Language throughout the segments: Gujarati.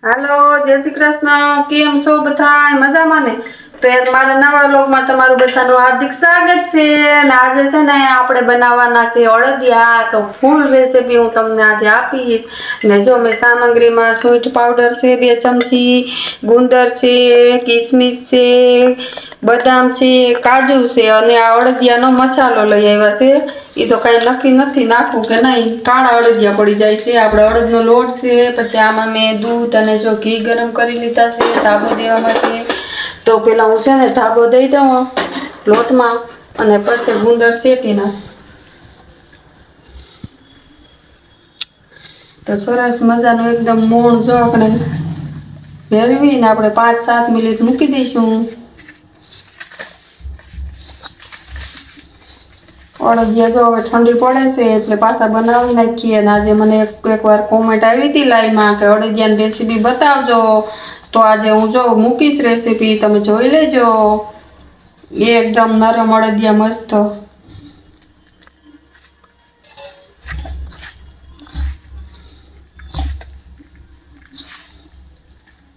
હાલો, જય શ્રી કૃષ્ણ. કેમ છો બધા? મજામાં ને? તો એક મારા નવા વ્લોગમાં તમારું બધાનું હાર્દિક સ્વાગત છે. અને આજે છે ને આપણે બનાવવાના છે અળદિયા. તો ફૂલ રેસીપી હું તમને આજે આપીશ. ને જો મેં સામગ્રીમાં સ્વીટ પાવડર છે 2 ચમચી, ગુંદર છે, કિસમિસ છે, બદામ છે, કાજુ છે અને આ અળદિયાનો મસાલો લઈ આવ્યા છે. એ તો કઈ નક્કી નથી નાખવું કે નહીં, કાળા અળદિયા પડી જાય છે. આપણે અડદનો લોટ છે, પછી આમાં મેં દૂધ અને જો ઘી ગરમ કરી લીધા છે ધાબો દેવા માટે. તો પેલા હું છે ને ધાબો દઈ દઉં લોટમાં અને પછી ગુંદર શેકી નાખ. તો સરસ મજાનું એકદમ મોણ જો આપણે ફેરવીને આપણે 5-7 મિનિટ મૂકી દઈશું. અળદિયા જો હવે ઠંડી પડે છે એટલે પાછા બનાવી નાખીએ. અને આજે મને એકવાર કોમેન્ટ આવી હતી લાઈવમાં કે અળદિયાની રેસીપી બતાવજો. તો આજે હું જો મૂકીશ રેસીપી, તમે જોઈ લેજો. એકદમ નરમ અળદિયા મસ્ત.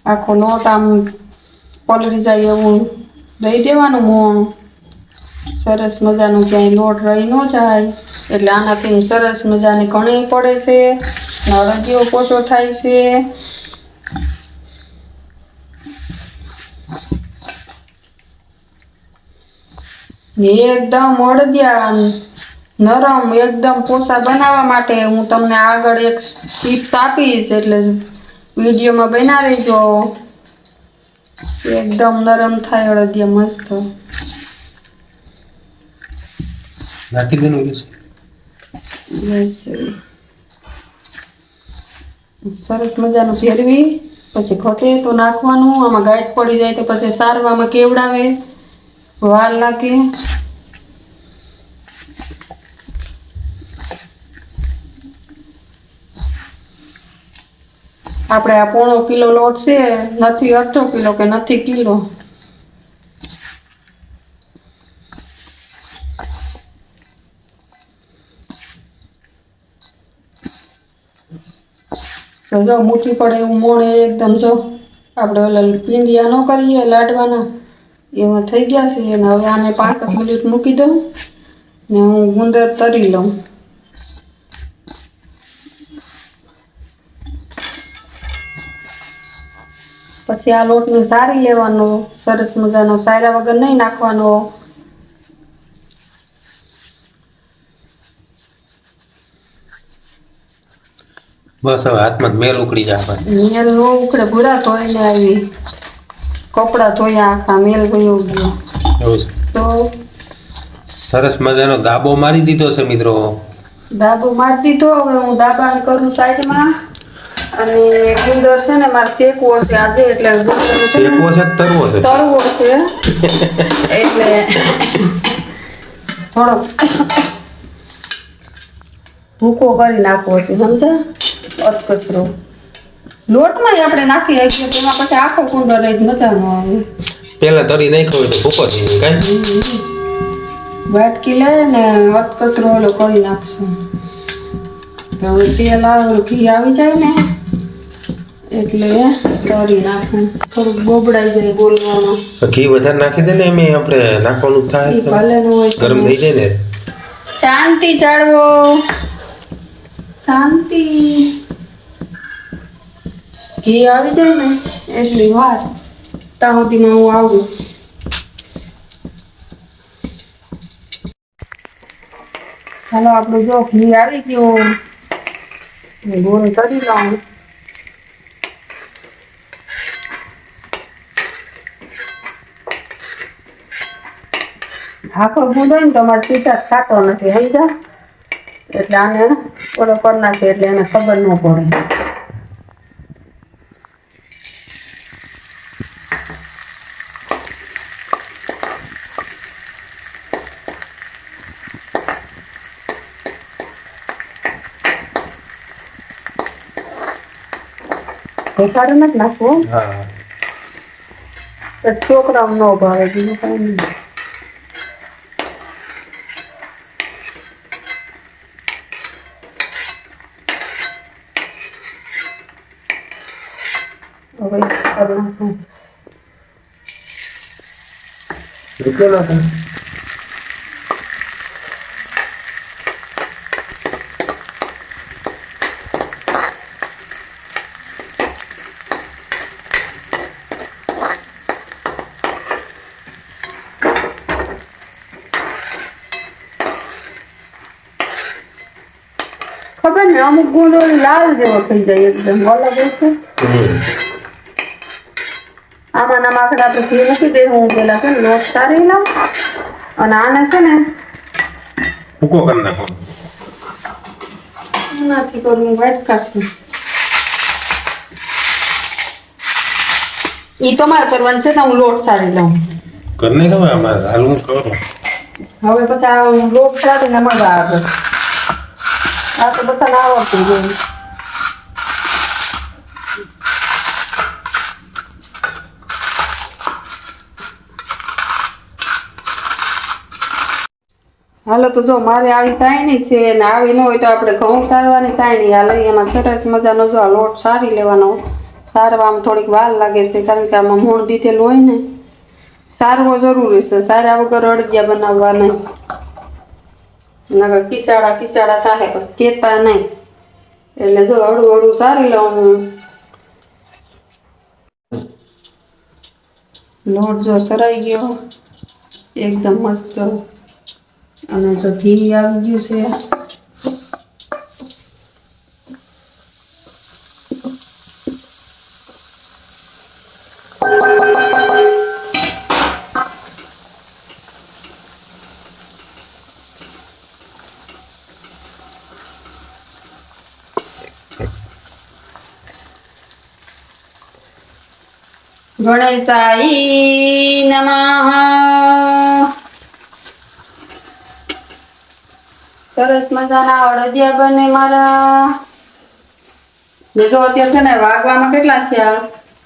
આખો લોટ આમ પલળી જાય એવું દઈ દેવાનું મોણ. સરસ મજાનું ક્યાંય લોટ રહી ન જાય એટલે આનાથી સરસ મજાની કણી પડે છે, અળદિયો પોચો થાય છે. એકદમ અળદિયા નરમ એકદમ પોચા બનાવવા માટે હું તમને આગળ એક ટીપ્સ આપીશ, એટલે વિડીયોમાં બના રહેજો. એકદમ નરમ થાય અળદિયા મસ્ત. નાખી દેનું સરસ મજાનું ફેરવી પછી ઘટે તો નાખવાનું. આમાં ગાંઠ પડી જાય તો પછી સારવામાં કેવડાવે, વાર લાગે. આપણે આ 1/4 કિલો લોટ છે, નથી 1/2 કિલો કે નથી કિલો. તો જો મુઠ્ઠી પડે એવું મોણ એકદમ જો આપણે ઓલા પીંડિયા ન કરીએ લાડવાના એમાં થઈ ગયા છે. અને હવે આને 5 મિનિટ મૂકી દઉં ને હું ગુંદર તરી લઉં. પછી આ લોટને સારી લેવાનો, સરસ મજાનો, સાયરા વગર નહીં નાખવાનો. બસ હવે હાથમાં મેલ ઉકળી જાય. મેલ નો ઉકળે, ભૂરા ધોઈને આવી કપડા ધોયા આખા મેલ ગયો ગયો. તો સરસ મજાનો દાબો મારી દીધો છે મિત્રો. દાબો મારી દીધો. હવે હું દાબાને કરું સાઈડમાં. અને ગુંદર છે ને મારે શેકવો છે આજે, એટલે શેકવો છે તરવો છે? તરવો છે એટલે થોડો ભૂકો કરી નાખવો છે, સમજ્યા? અધકચરો લોટમાં આપણે નાખી શકીએ, તેમાં પછી આખો ગુંદર રહી મજા ન આવે. પેલા તરી નાખ્યો હોય તો ભૂકો થઈ જાય. વાટકી લે ને અધકચરો ઓલો કરી નાખશું. હવે તેલ આવે, ઘી આવી જાય ને એટલે તરી નાખું. થોડુંક બોબડાઈ જાય બોલવામાં. ઘી વધારે નાખી દે ને, એમ આપણે નાખવાનું થાય ભલે નું હોય ગરમ થઈ જાય ને. શાંતિ જાળવો, શાંતિ. ઘી આવી જાય ને એટલી વાર ત્યાં સુધીમાં હું આવું. ચાલો આપણું જો ઘી આવી ગયું, ગોળ કરી લઉં. આખો ગુંદ હોય ને તો અમારે સીધા ખાતો નથી, સમજા? એટલે આને ઓલો કરી નાખે એટલે એને ખબર ન પડે. ઘટાડો નથી નાખવો, છોકરાઓ ન ભાવે, બીજું કઈ નહીં. હવે કરી નાખું. કેટલો નાખું? ખબર ને અમુક ગુંદો લાલ જેવો થઈ જાય એકદમ અલગ હોય છે. આમાં ના માખડ આપણે ઘી મૂકી દઈએ. હું પેલા છે ને લોટ સારી લઉં અને આને છે ને ભૂકો કરી નાખો. નથી કરવું વાઈટ કાઢી. ઈ તમારે કરવાનું છે ને હું લોટ સારી લઉં. કરને ખબર અમારે હાલ હું કરું. હવે પછી આ લોટ સારી ને મજા આવે. આ તો બસ ના આવડતું જોઈએ. હાલો તો જો મારે આવી સાયણી છે ને આવી ન હોય તો આપણે ઘઉં સારવાની સાયણી હાલે. એમાં સરસ મજાનો જો આ લોટ સારી લેવાનો. સારવામાં થોડીક વાર લાગે છે કારણ કે આમાં મૂણ દીધેલું હોય ને. સારવો જરૂરી છે. સારા વગર અડદિયા બનાવવા નહીં. નકર કિસાડા થાય પછી કેતા નહીં. એટલે જો હળું હળું સારી લઉં હું. લોટ જો સરાઈ ગયો એકદમ મસ્ત. અને જો ઘી આવી ગયું છે. ગણેશાય નમઃ. સરસ મજાના અડદિયા બને મારા. ને જો અત્યારે છે ને વાગવામાં કેટલા થયા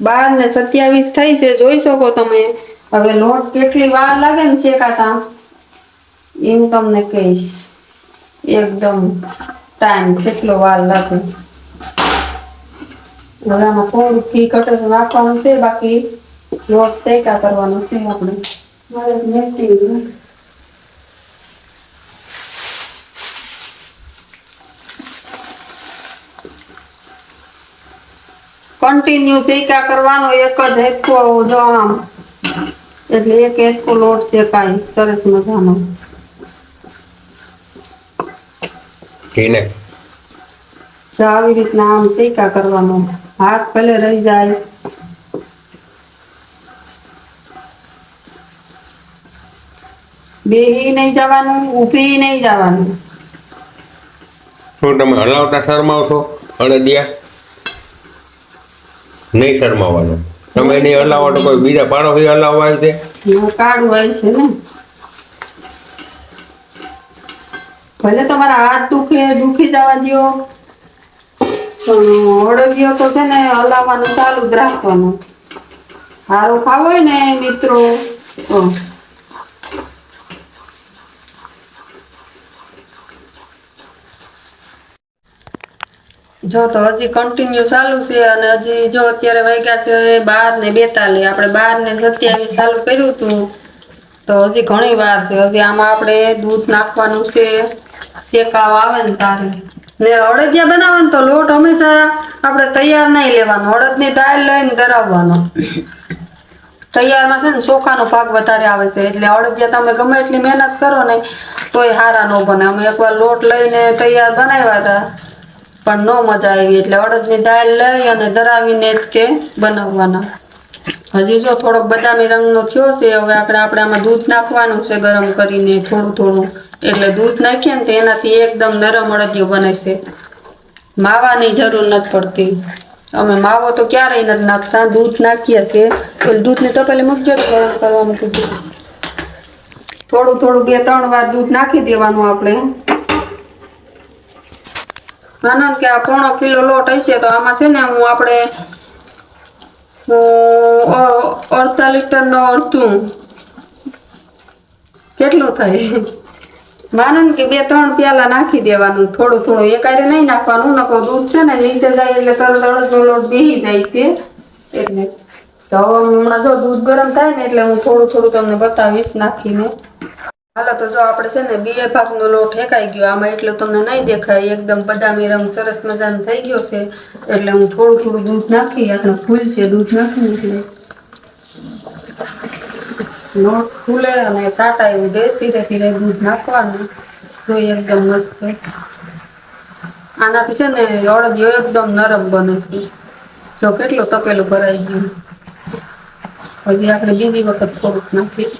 12:27 થઈ છે. જોઈ શકો તમે. હવે લોટ કેટલી વાર લાગે ને શેકાતા એમ તમને કહીશ. એકદમ ટાઈમ કેટલો વાર લાગે. હવે આમાં થોડું ઘી કટક નાખવાનું છે. બાકી લોટ શેકા કરવાનો છે આપણે. મારે મેથી કન્ટિન્યુ શેકા કરવાનો. એક જ હેતકો જો આમ એટલે એક હેતકો લોટ શેકાય સરસ મજાનો. ઘીને જો આવી રીતના આમ શેકા કરવાનો. હાથ ભલે રહી જાય. બેહી નહીં જવાનું, ઊભી નહીં જવાનું. શું તમે હલાવતા શરમાવશો? અડદિયા નહીં શરમાવાનું. તમે નહીં હલાવો તો કોઈ બીજા પાડોશી હલાવવા આવે છે. કાઢું હોય છે ને. ભલે તમારા હાથ દુખી જવા દો પણ અડદિયો તો છે ને હલાવવાનું ચાલુ જ રાખવાનું. હારો ખાવો હોય ને મિત્રો તો જો તો હજી કન્ટિન્યુ ચાલુ છે. અને હજી જો અત્યારે વાગ્યા છે 12:42. આપણે 12:27 ચાલુ કર્યું હતું તો હજી ઘણી વાર છે. હજી આમાં આપણે દૂધ નાખવાનું છે. શેકાવા આવે ને તારે. ને અડદિયા બનાવવાનું તો લોટ હંમેશા આપણે તૈયાર નહીં લેવાનો. અડદની દાળ લઈને દરાવવાનો. તૈયારમાં છે ને ચોખાનો ભાગ વધારે આવે છે. એટલે અડદિયા તમે ગમે એટલી મહેનત કરો ને તોય હારા ન બને. અમે એકવાર લોટ લઈને તૈયાર બનાવ્યા હતા પણ નો મજા આવી. એટલે અડદની દાળ લઈ અને દરાવીને જ તે બનાવવાના. હજી જો થોડોક બદામી રંગનો થયો છે. હવે આપણે આમાં દૂધ નાખવાનું છે ગરમ કરીને થોડું. એટલે દૂધ નાખીએ ને તો એનાથી એકદમ નરમ અડદિયું બને છે. માવાની જરૂર નથી પડતી. અમે માવો તો ક્યારેય નથી નાખતા. દૂધ નાખીએ છીએ. એટલે દૂધની તપેલી મૂકજો ગરમ કરવા મૂકી દો. થોડું 2-3 વાર દૂધ નાખી દેવાનું આપણે. માનો કે આ 1/4 કિલો લોટ હશે તો આમાં છે ને હું આપણે 1/2 લીટરનો અડધું કેટલું થાય માનો કે 2-3 પ્યાલા નાખી દેવાનું. થોડું એકારે નહીં નાખવાનું. નકો દૂધ છે ને નીચે જાય એટલે તરત અડદનો લોટ બેસી જાય છે. એટલે તો હવે હમણાં જો દૂધ ગરમ થાય ને એટલે હું થોડું થોડું તમને બતાવીશ નાખીને. હાલો તો જો આપણે છે ને બે ભાગનો લોટ હેકાઈ ગયો આમાં, એટલે તમને નહીં દેખાય, એકદમ બદામી રંગ સરસ મજાનો થઈ ગયો છે. એટલે હું થોડું થોડું દૂધ નાખી, આપણે ફૂલ છે દૂધ નાખી એટલે લોટ ફૂલે અને ચાટા એવું દે, ધીરે ધીરે દૂધ નાખવાનું. તો એકદમ મસ્ત આનાથી છે ને અડદિયો એકદમ નરમ બને છે. જો કેટલું તપેલું ભરાઈ ગયું. હજી આપણે બીજી વખત થોડુંક નાખીશ.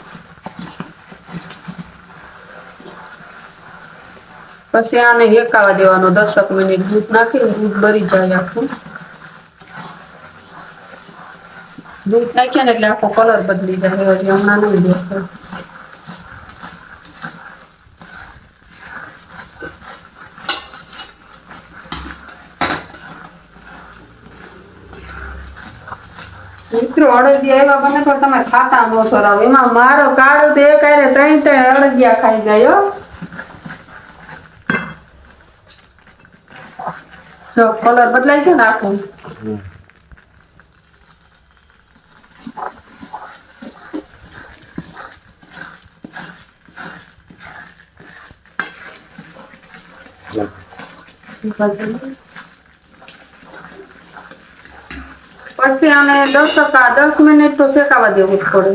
પછી આને હેકાવા દેવાનો 10 મિનિટ. દૂધ નાખીને દૂધ બળી જાય આખું. દૂધ નાખ્યા ને એટલે આખો કલર બદલી જાય. હજી હમણાં નહીં દેખાય. મિત્રો અડદિયા એવા બને પણ તમે ખાતા ન સરાવ. એમાં મારો કાળો તો એક આરે 3 અડદિયા ખાઈ ગયો. જો કલર બદલાય છે ને આખું. પછી આને 10 મિનિટ તો શેકાવા દેવું પડે.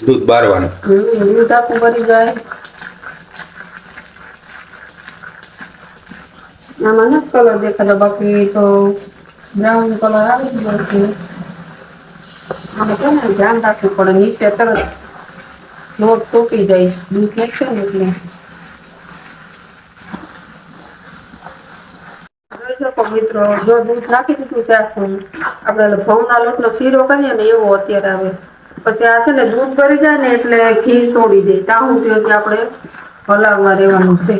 દૂધ બારવાનું. દૂધ આખું ભરી જાય. આમાં નથી કલર દેખાતો, બાકી તો બ્રાઉન કલર આવી ગયો છે. આમાં છે ને ધ્યાન રાખવું પડે, નીચે તરત લોટ તૂટી જાય દૂધ નાખશે ને એટલે. જોઈ શકો મિત્રો, જો દૂધ નાખી દીધું છે આખું, આપણે ઘઉંના લોટનો શીરો કરીએ ને એવો અત્યારે આવે. પછી આ છે ને દૂધ ભરી જાય ને એટલે ઘી તોડી દે. ત્યાં સુધી આપણે હલાવવા રહેવાનું છે.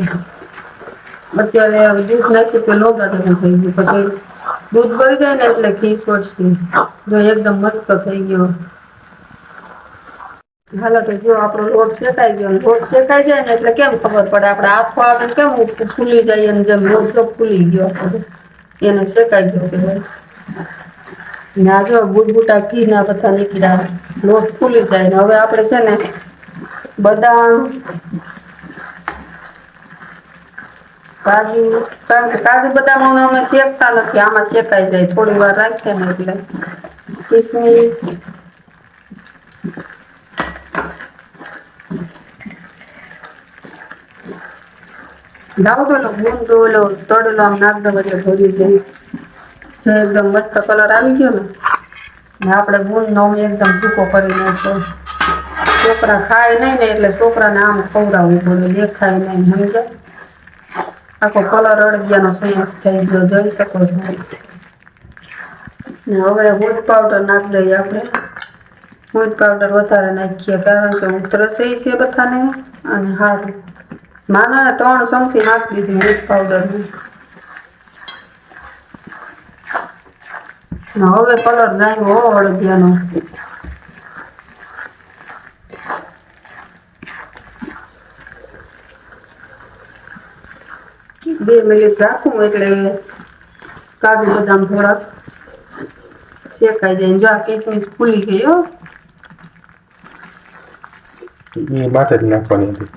અત્યારે દૂધ નાખ્યું કે લોગા થઈ ગયું. પછી દૂધ ભરી જાય ને એટલે ઘી છોડશે. જો એકદમ મસ્ત થઈ ગયો. હાલો તો જો આપણો લોટ શેકાઈ ગયો. લોટ શેકાઈ જાય ને એટલે કેમ ખબર પડે, આપણે આખો આવે ને કેમ ફૂલી જાય, અને જેમ લોટ ફૂલી ગયો એને શેકાઈ ગયો કહેવાય. આ જો બુટબુટા ઘી ના બધા નીકળ્યા, લોટ ફૂલી જાય ને હવે આપણે છે ને બદામ, કાજુ, કારણ કે કાજુ બદામ અમે શેકતા નથી, આમાં શેકાઈ જાય. થોડી વાર રાખીએ ને એટલે કિસમિસ, દાઉદોનો ગુંદો ઓલો તળેલો આમ નાખ દો એટલે ભરી જાય. જો એકદમ મસ્ત કલર આવી ગયો ને આપણે ગુંદનો એકદમ ટૂંકો કરી નાખ્યો. છોકરા ખાય નહીં ને એટલે છોકરાને આમ ખવડાવવું પડે, દેખાય નહીં, સમજાય. આખો કલર અડદિયાનો સેન્સ થઈ ગયો, જોઈ શકો છો. હવે હૂડ પાવડર નાખી દઈએ આપણે. હૂડ પાવડર વધારે નાખીએ કારણ કે ઉતરસે છે બધાને અને સારું. માનાને 3 ચમચી નાખી દીધી હૂડ પાવડરની. હવે કલર જાય અડદિયાનો. 2 મિનિટ રાખું એટલે કાજુ બદામ થોડાક શેકાઈ જાય. જો આ કિસમિસ ફૂલી ગઈ હો. એ બાટે જ નાખવાની હતી.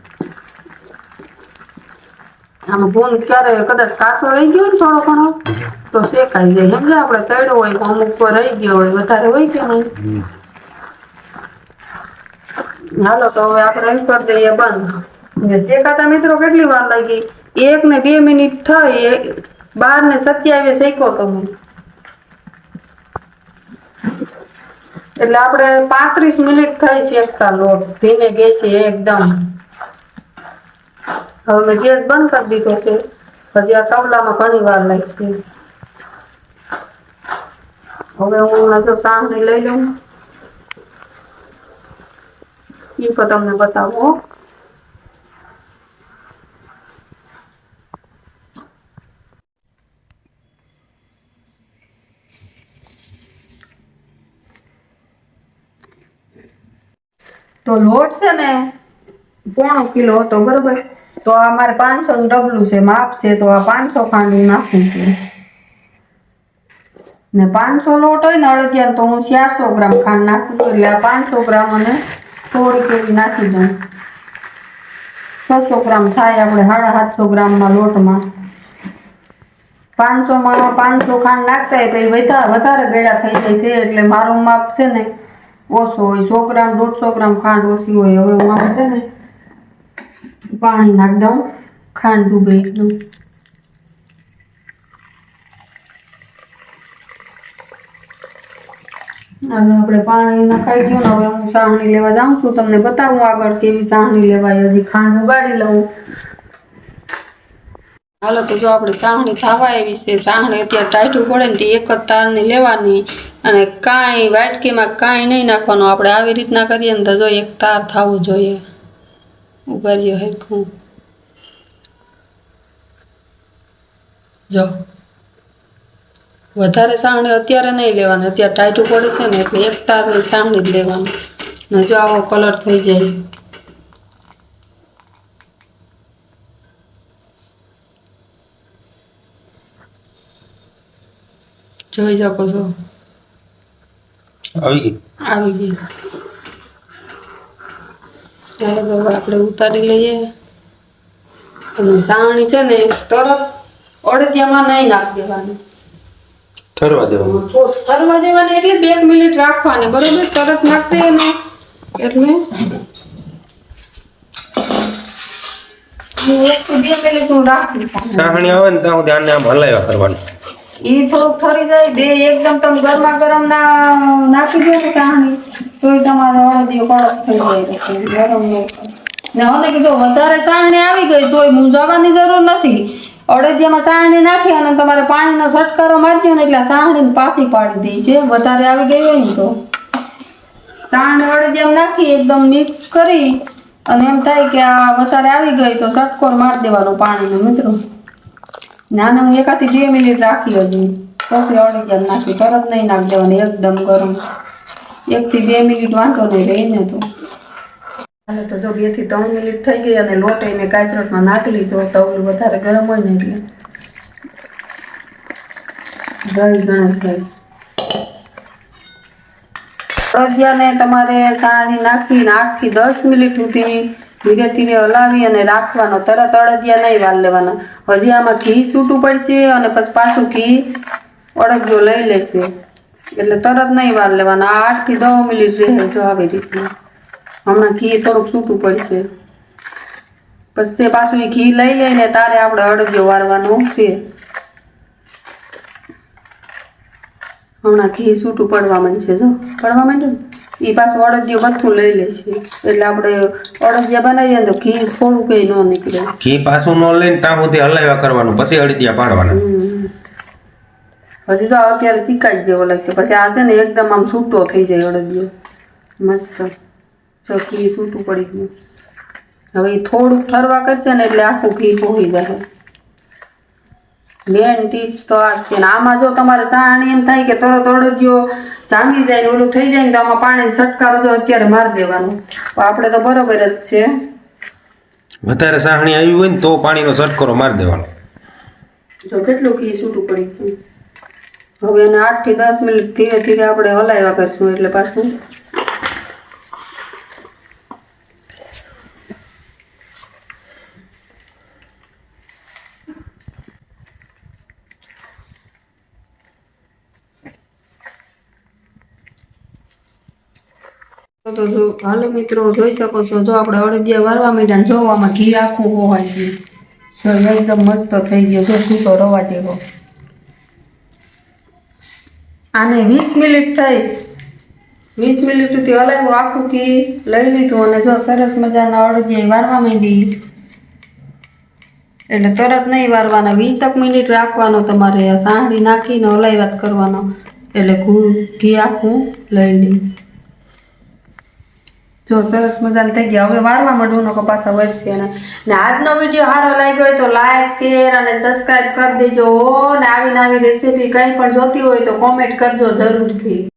આમાં ગુંદ ક્યારે કદાચ કાચો રહી ગયો ને થોડો ઘણો તો શેકાઈ જાય. સમજે આપણે તળ્યો હોય તો અમુક પર રહી ગયો હોય, વધારે હોય કે નહીં. હાલો તો હવે આપણે એમ કરી દઈએ બંધ. શેકાતા મિત્રો કેટલી વાર લાગી? 1 ને 2 મિનિટ થઈ. 12 ને 27 શેકો તમે એટલે આપણે 35 મિનિટ થઈ શેકતા લોટ ધીમે ગેસે એકદમ. હવે મેં ગેસ બંધ કરી દીધો છે. હજી આ તવલામાં ઘણી વાર લાગશે. હવે હું જો સાંભળી લઈ લઉં એ તો તમને બતાવો. તો લોટ છે ને 1.5 કિલો હતો, બરોબર. તો આ મારે 500 નું ડબલું છે, માપ છે. તો આ 500 ખાંડ નાખું છું. ને 500 લોટ હોય ને અડદિયા તો હું 400 ગ્રામ ખાંડ નાખું છું, એટલે આ 500 ગ્રામ અને થોડી થોડી નાખી દઉં. 600 ગ્રામ થાય આપણે 750 ગ્રામના લોટમાં. 500 માં 500 ખાંડ નાખતા હોય પછી વધારે ગળા થઈ જાય છે, એટલે મારું માપ છે ને ઓછો હોય. 100 ગ્રામ 150 ગ્રામ ખાંડ ઓછી હોય. હવે હું આમાં છે ને પાણી નાખી દઉં, ખાંડ ડૂબે એટલું. હવે આપણે પાણી નખાઈ ગયું ને હવે હું સાહણી લેવા જાઉં છું. તમને બતાવું આગળ કેવી સાહણી લેવાય. હજી ખાંડ ઉગાડી લઉં. હાલો તો જો આપણે સાહણી થવા આવી છે. સાહણી અત્યારે ટાઈટું પડે ને તે એક જ તારની લેવાની અને કાંઈ વાટકીમાં કાંઈ નહીં નાખવાનું. આપણે આવી રીતના કરીએ ને તો જો એક તાર થવું જોઈએ. ઉગાડ્યો હેખું જો વધારે સાહણી અત્યારે નહીં લેવાની. અત્યારે ટાઈટું પડે છે ને એટલે એક તારની સાહણી જ લેવાની. ને જો આવો કલર થઈ જાય. જોઈ શકો છો આવી ગઈ. ચાલો તો હવે આપણે ઉતારી લઈએ. અને સાહણી છે ને તરત અડદિયામાં નહીં નાખી દેવાની, ઠરવા દેવાનું. ઠરવા દેવાની એટલે 2 મિનિટ રાખવાની, બરોબર? તરત નાખી દઈએ ને એટલે 1 થી 2 મિનિટ હું રાખી. સાહણી આવે ને ત્યાં સુધી આને આમ હલાવ્યા કરવાનું. ઈ થોડુંક ઠરી જાય. બે એકદમ તમે ગરમા ગરમ નાખી દો ને સાહણી તોય તમારો અડદિયો કડક થઈ જાય. ગરમ નહીં ને હવે કીધું વધારે સાહણી આવી ગઈ તોય મૂંઝાવાની જરૂર નથી. અડદિયામાં સાહણી નાખી અને તમારે પાણીનો છટકારો મારજો ને એટલે સાહણી પાછી પાડી દે છે. વધારે આવી ગઈ હોય ને તો સાહણી અડદિયામાં નાખી એકદમ મિક્સ કરી અને એમ થાય કે આ વધારે આવી ગઈ તો છટકોર મારી દેવાનો પાણીનો. મિત્રો નાને હું 1 થી 2 મિનિટ રાખી હજી પછી અડદિયા નાખી. તરત નહીં નાખી દેવાની, એકદમ ગરમ. 1 થી 2 મિનિટ વાંધો નહીં રહીને તો. હાલો તો જો 2 થી 3 મિનિટ થઈ ગઈ અને લોટ મેં કાચરોટમાં નાખી લીધો. તવલું વધારે ગરમ હોય ને એટલે દહીં ગણેશભાઈ અડદિયાને તમારે સાણી નાખીને 8 થી 10 મિનિટ સુધી ધીરે ધીરે હલાવી અને રાખવાનો. તરત અડદિયા નહીં વાર લેવાના. હજી આમાં ઘી છૂટું પડશે અને પછી પાછું ઘી અડદિયો લઈ લેશે એટલે તરત નહીં વાર લેવાના. 8 થી 10 મિનિટ રહે જો આવી રીતના. હમણાં ઘી થોડુંક છૂટું પડશે પછી પાછું એ ઘી લઈ લઈને તારે આપણે અડદિયો વારવાનું છે. હમણાં ઘી છૂટું પડવા માંડશે. જો પડવા માંડ્યું ને એ પાછું અડદિયો બધું લઈ લેશે એટલે આપણે અડદિયા બનાવીએ ને તો ઘી થોડું કઈ ન નીકળે. ઘી પાછું ન લઈને ત્યાં સુધી હલાવ્યા કરવાનું, પછી અડદિયા પાડવાના. હજી તો અત્યારે શીખાઈ જેવો લાગશે. પછી આ છે ને એકદમ આમ છૂટો થઈ જાય અડદિયો મસ્ત. જો ઘી છૂટું પડી ગયું. હવે એ થોડુંક ઠરવા કરશે ને એટલે આખું ઘી પોહી જાય. મેન ટીપ્સ તો આ છે. ને આમાં જો તમારે સાહણી એમ થાય કે તરત અડદિયો જામી જાય ને ઓલું થઈ જાય ને તો આમાં પાણી છટકારો જો અત્યારે મારી દેવાનું. આપણે તો બરોબર જ છે. વધારે સાહણી આવી હોય ને તો પાણીનો છટકારો મારી દેવાનો. જો કેટલું ઘી છૂટું પડી ગયું. હવે એને 8 થી 10 મિનિટ ધીરે ધીરે આપણે હલાવ્યા કરશું એટલે પાછું તો હાલો મિત્રો જોઈ શકો છો. જો આપણે અડદિયા વારવા માંડ્યા ને જો આમાં ઘી આખું હોવાય છે. જો એકદમ મસ્ત થઈ ગયો. જો છૂટો રવા જેવો. આને 20 મિનિટ થઈ. 20 મિનિટ સુધી હલાવ્યું, આખું ઘી લઈ લીધું અને જો સરસ મજાના અડદિયા વારવા માંડી. એટલે તરત નહીં વારવાના, 20 મિનિટ રાખવાનો તમારે. સાહણી નાખીને હલાવ્યા કરવાનો એટલે ઘી આખું લઈ લી. જો સરસ મજાનું થઈ ગયા. હવે વારવા માંડવું પાછા વધશે. ને આજનો વિડીયો સારો લાગ્યો હોય તો લાઈક શેર અને સબસ્ક્રાઈબ કરી દેજો. ને આવી રેસીપી કંઈ પણ જોતી હોય તો કોમેન્ટ કરજો જરૂરથી.